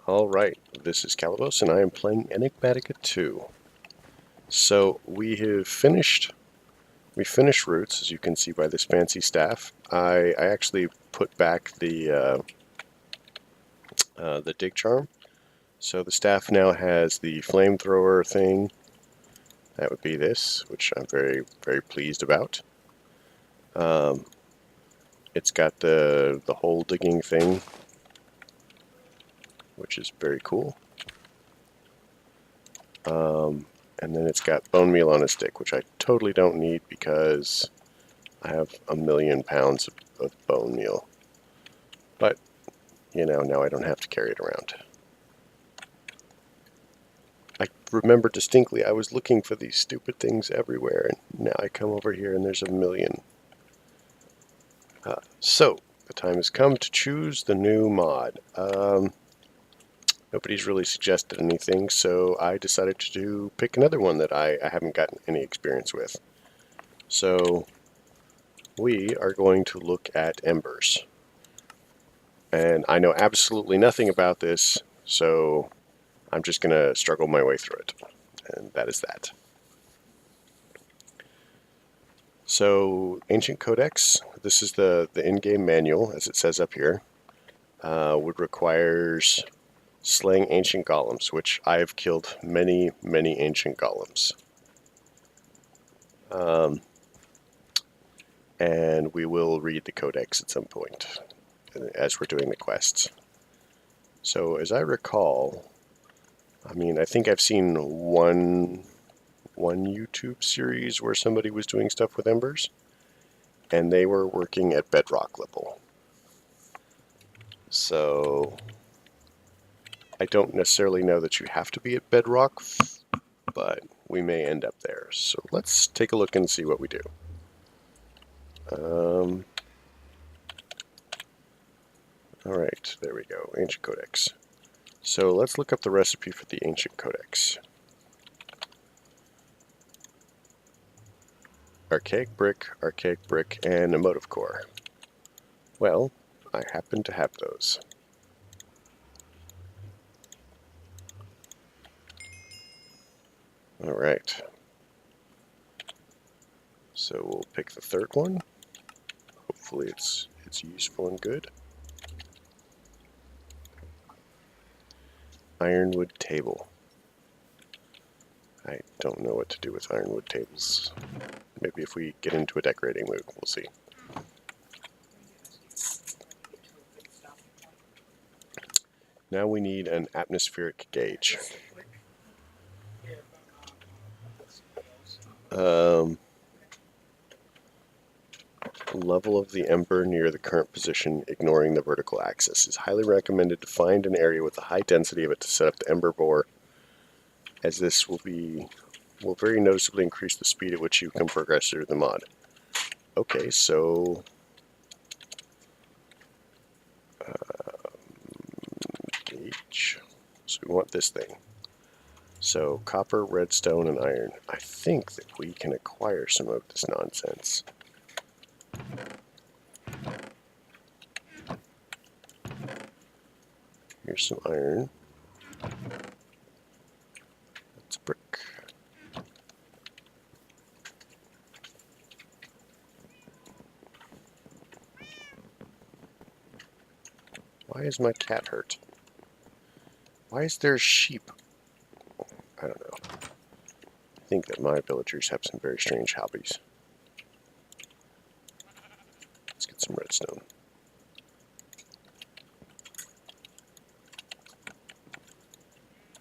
Alright, this is Calibos and I am playing Enigmatica 2. So we finished Roots, as you can see by this fancy staff. I actually put back the dig charm. So the staff now has the flamethrower thing. That would be this, which I'm very, very pleased about. It's got the hole digging thing, which is very cool. And then it's got bone meal on a stick, which I totally don't need because I have 1,000,000 pounds of bone meal. But, you know, now I don't have to carry it around. I remember distinctly I was looking for these stupid things everywhere, and now I come over here and there's 1,000,000. So, the time has come to choose the new mod. Nobody's really suggested anything, so I decided to pick another one that I haven't gotten any experience with. So, we are going to look at Embers. And I know absolutely nothing about this, so I'm just going to struggle my way through it. And that is that. So, Ancient Codex, this is the in-game manual, as it says up here, requires slaying ancient golems, which I have killed many, many ancient golems. And we will read the codex at some point as we're doing the quests. So as I recall, I think I've seen one YouTube series where somebody was doing stuff with Embers, and they were working at bedrock level. So I don't necessarily know that you have to be at bedrock, but we may end up there. So let's take a look and see what we do. Alright, there we go, Ancient Codex. So let's look up the recipe for the Ancient Codex. Archaic brick, and emotive core. Well, I happen to have those. Alright. So we'll pick the third one. Hopefully it's useful and good. Ironwood table. I don't know what to do with ironwood tables. Maybe if we get into a decorating mood, we'll see. Now we need an atmospheric gauge. Level of the ember near the current position, ignoring the vertical axis. It's highly recommended to find an area with a high density of it to set up the ember bore, as this will very noticeably increase the speed at which you can progress through the mod. Okay, so gauge. So we want this thing. So copper, redstone, and iron. I think that we can acquire some of this nonsense. Here's some iron. That's brick. Why is my cat hurt? Why is there sheep? I don't know. I think that my villagers have some very strange hobbies. Let's get some redstone.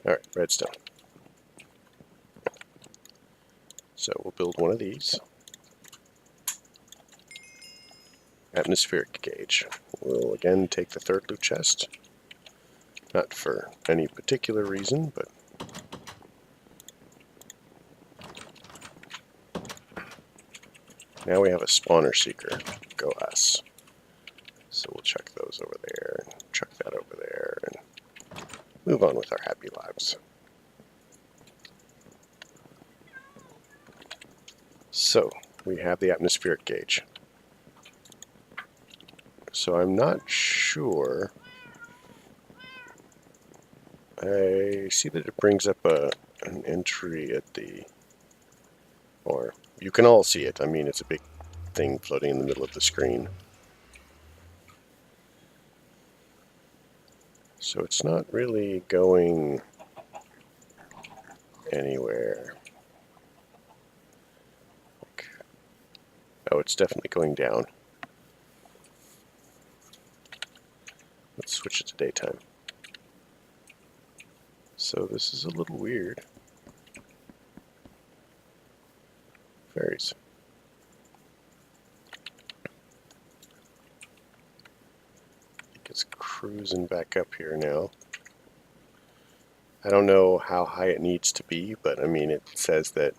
Alright, redstone. So we'll build one of these. Atmospheric gauge. We'll again take the third loot chest. Not for any particular reason, but now we have a spawner seeker. Go us. So we'll chuck those over there, and chuck that over there, and move on with our happy lives. So, we have the atmospheric gauge. So I'm not sure I see that it brings up an entry at the, or you can all see it. I mean, it's a big thing floating in the middle of the screen. So it's not really going anywhere. Oh, it's definitely going down. Let's switch it to daytime. So this is a little weird. Fairies. It's cruising back up here now. I don't know how high it needs to be, but I mean, it says that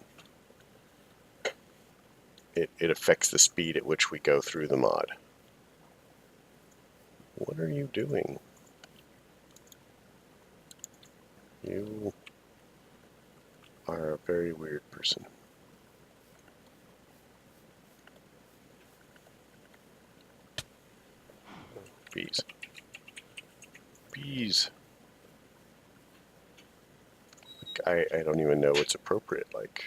it affects the speed at which we go through the mod. What are you doing? You are a very weird person. Bees. Bees. I don't even know what's appropriate. Like,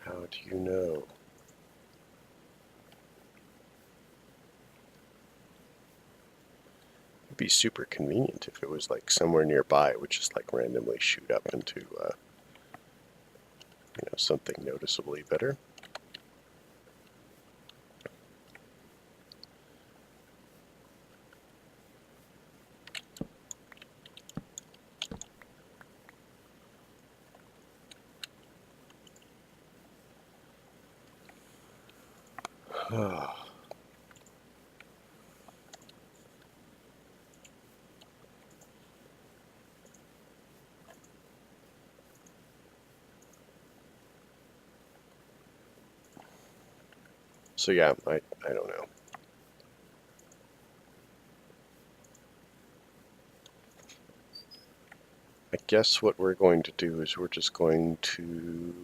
how do you know? It'd be super convenient if it was like somewhere nearby. It would just like randomly shoot up into something noticeably better. So yeah, I don't know. I guess what we're going to do is we're just going to...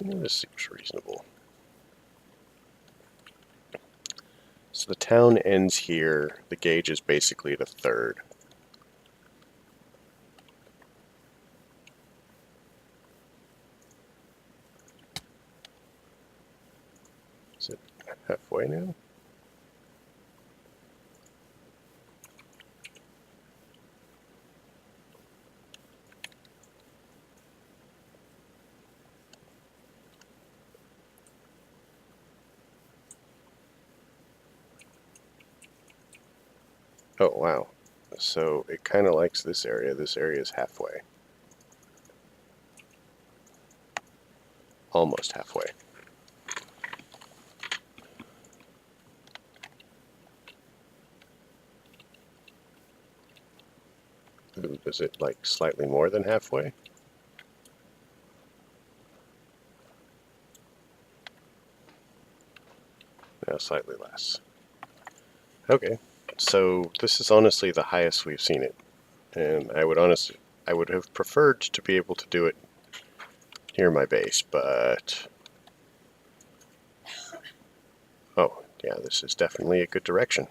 this seems reasonable. So the town ends here. The gauge is basically at a third. Is it halfway now? Oh, wow. So it kind of likes this area. This area is halfway. Almost halfway. Ooh, is it like slightly more than halfway? No, slightly less. Okay, so this is honestly the highest we've seen it. And I would have preferred to be able to do it near my base, but... Oh, yeah, this is definitely a good direction.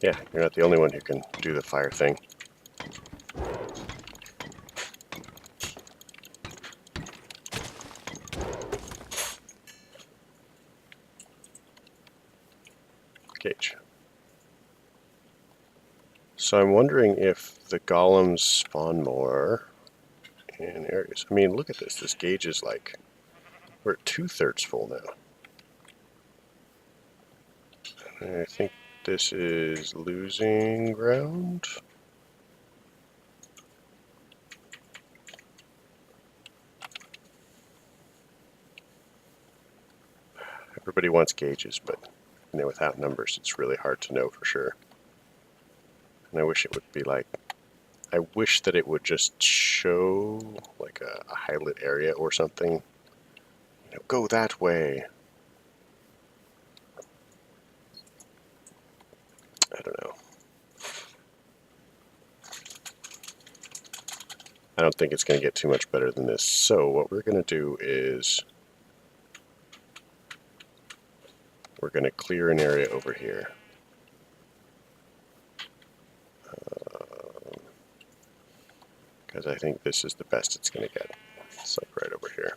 Yeah, you're not the only one who can do the fire thing. Gauge. So I'm wondering if the golems spawn more in areas. I mean, look at this. This gauge is like, we're at 2/3 full now. I think this is losing ground. Everybody wants gauges, but without numbers, it's really hard to know for sure. And I wish it would be like I wish that it would just show like a highlight area or something. You know, go that way. I don't know. I don't think it's going to get too much better than this. So what we're going to do is we're going to clear an area over here. Because I think this is the best it's going to get. It's like right over here.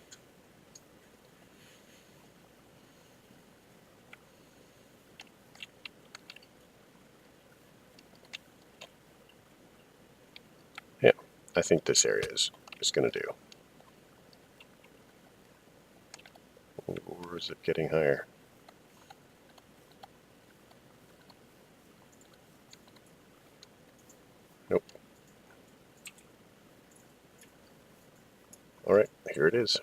Yeah, I think this area is going to do. Or is it getting higher? Nope. All right, here it is.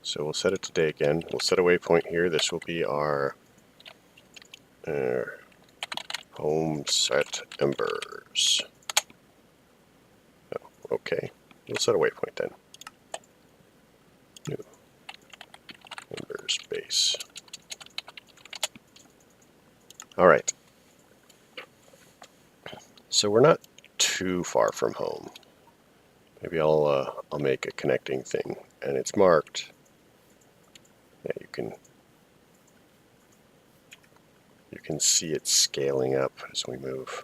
So we'll set it to day again. We'll set a waypoint here. This will be our home set Embers. Oh, okay. We'll set a waypoint then. New Embers base. All right. So we're not too far from home. Maybe I'll make a connecting thing, and it's marked. Yeah, you can see it scaling up as we move.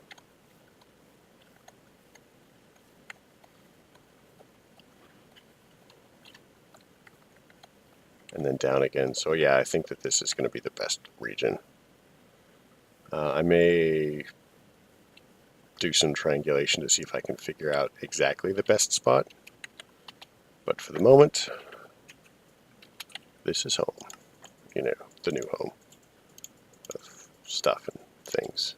And then down again. So yeah, I think that this is going to be the best region. I may do some triangulation to see if I can figure out exactly the best spot. But for the moment, this is home. You know, the new home of stuff and things.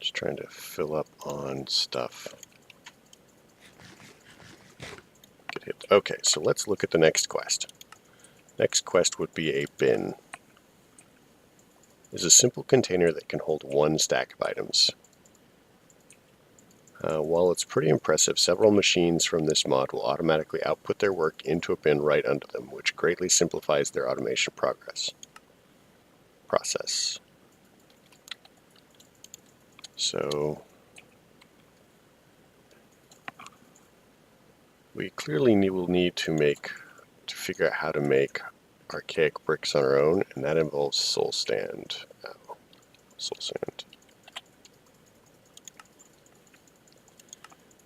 Just trying to fill up on stuff. Get hit. Okay, so let's look at the next quest. Next quest would be a bin. It's a simple container that can hold one stack of items. While it's pretty impressive, several machines from this mod will automatically output their work into a bin right under them, which greatly simplifies their automation process. So we clearly will need to figure out how to make archaic bricks on our own, and that involves soul sand. Oh, soul sand.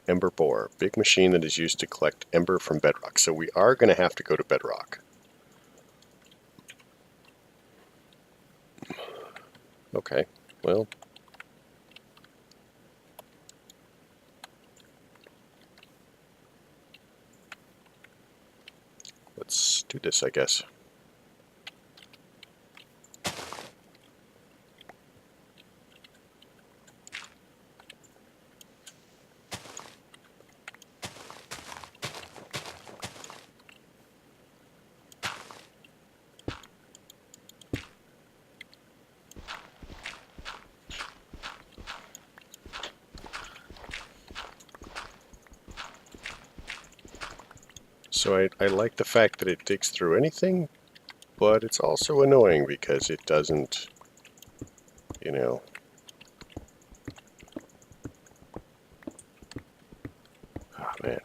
Ember bore, big machine that is used to collect ember from bedrock. So we are going to have to go to bedrock. Okay, well. Let's do this, I guess. So I like the fact that it digs through anything, but it's also annoying because it doesn't, you know. Oh, man.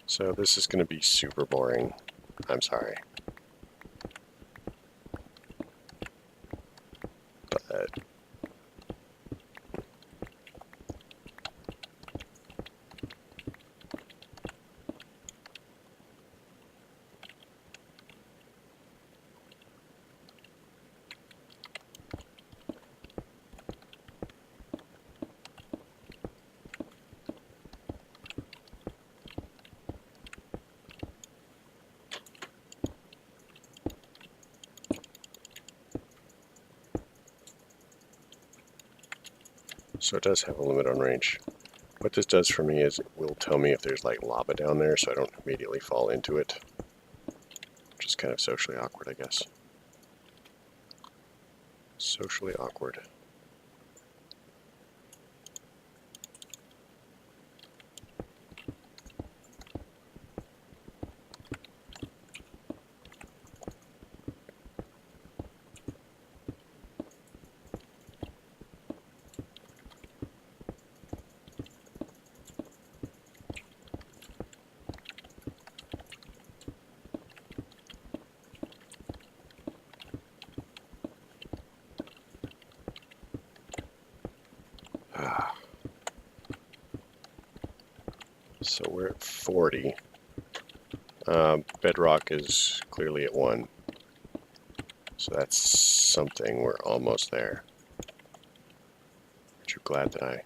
So this is going to be super boring. I'm sorry. But So it does have a limit on range. What this does for me is it will tell me if there's like lava down there so I don't immediately fall into it. Which is kind of socially awkward, I guess. Socially awkward. So we're at 40. Bedrock is clearly at 1. So that's something. We're almost there. Aren't you glad that I...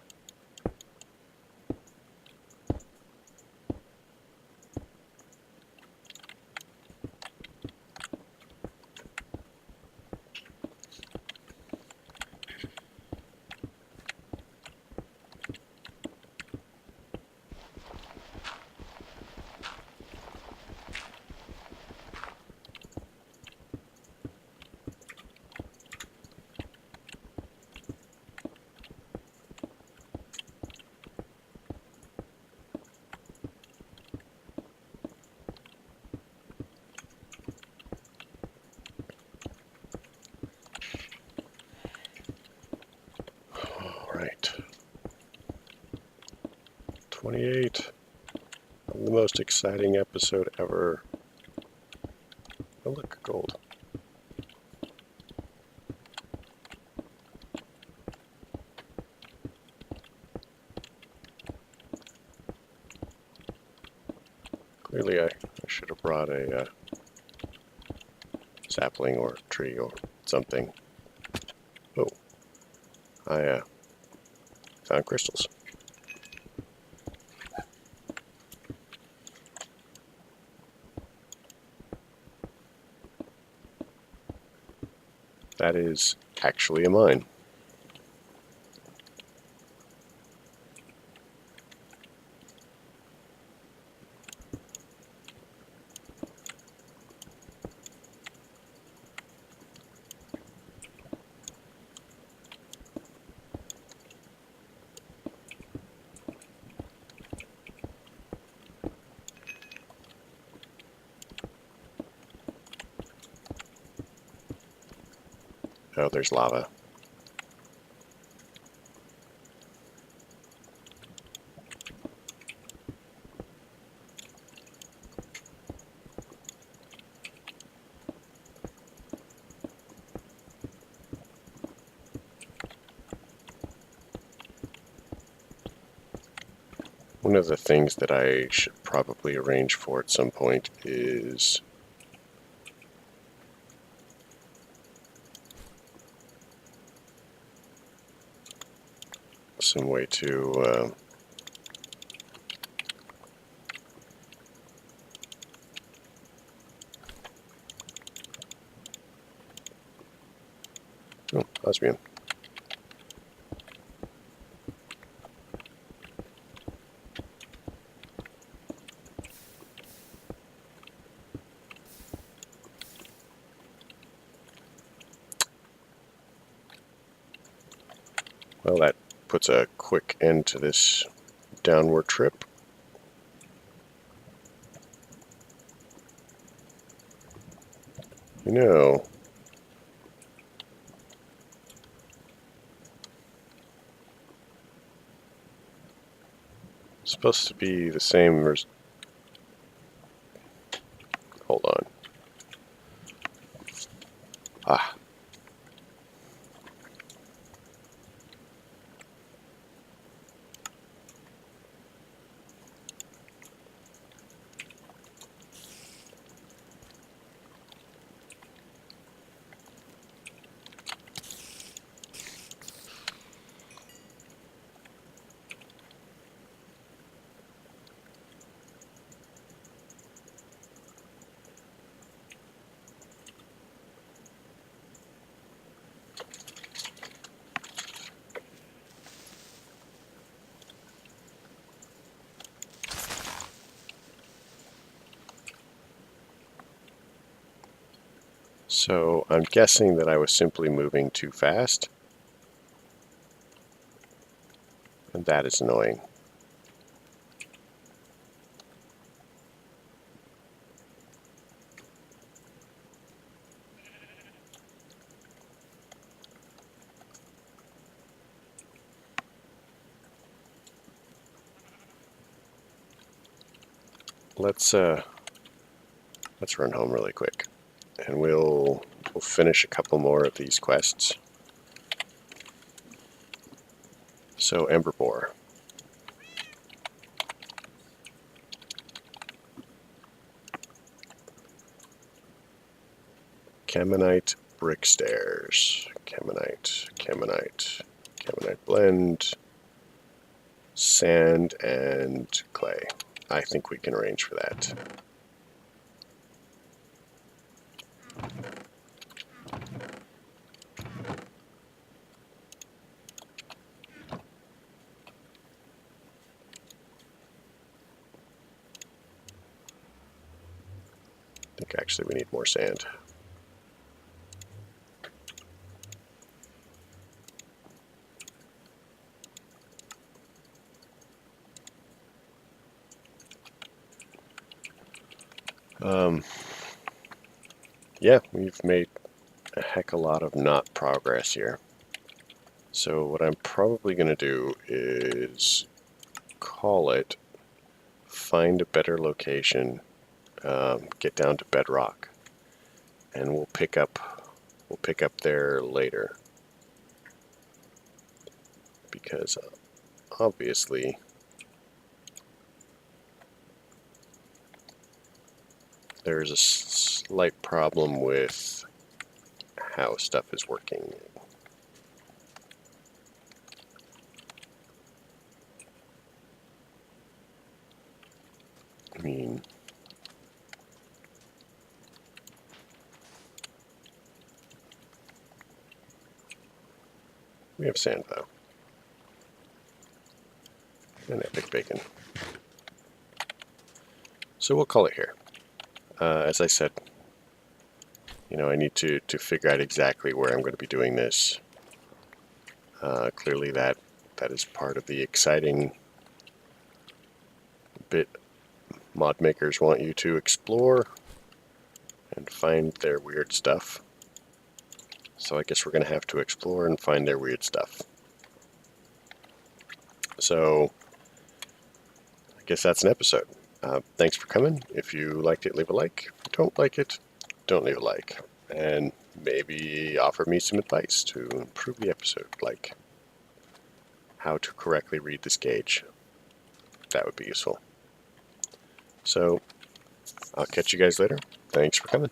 Alright. 28. The most exciting episode ever. Oh look, gold. Clearly I should have brought a sapling or tree or something. Oh, I found crystals. That is actually a mine. Oh, there's lava. One of the things that I should probably arrange for at some point is some way to oh, osmium. Well, that puts a quick end to this downward trip. You know, it's supposed to be the same as... Hold on. Ah. So I'm guessing that I was simply moving too fast, and that is annoying. Let's run home really quick, and we'll finish a couple more of these quests. So Ember Boar. Caminite brick stairs. Caminite blend. Sand and clay. I think we can arrange for that. I think actually we need more sand. Yeah, we've made a heck of a lot of not progress here. So what I'm probably going to do is call it, find a better location, get down to bedrock, and we'll pick up there later, because obviously there's a slight problem with how stuff is working. I mean, we have sand though, and epic bacon. So we'll call it here. As I said, I need to figure out exactly where I'm going to be doing this. Clearly that is part of the exciting bit. Mod makers want you to explore and find their weird stuff. So I guess we're going to have to explore and find their weird stuff. So I guess that's an episode. Thanks for coming. If you liked it, leave a like. If you don't like it, don't leave a like. And maybe offer me some advice to improve the episode, like how to correctly read this gauge. That would be useful. So I'll catch you guys later. Thanks for coming.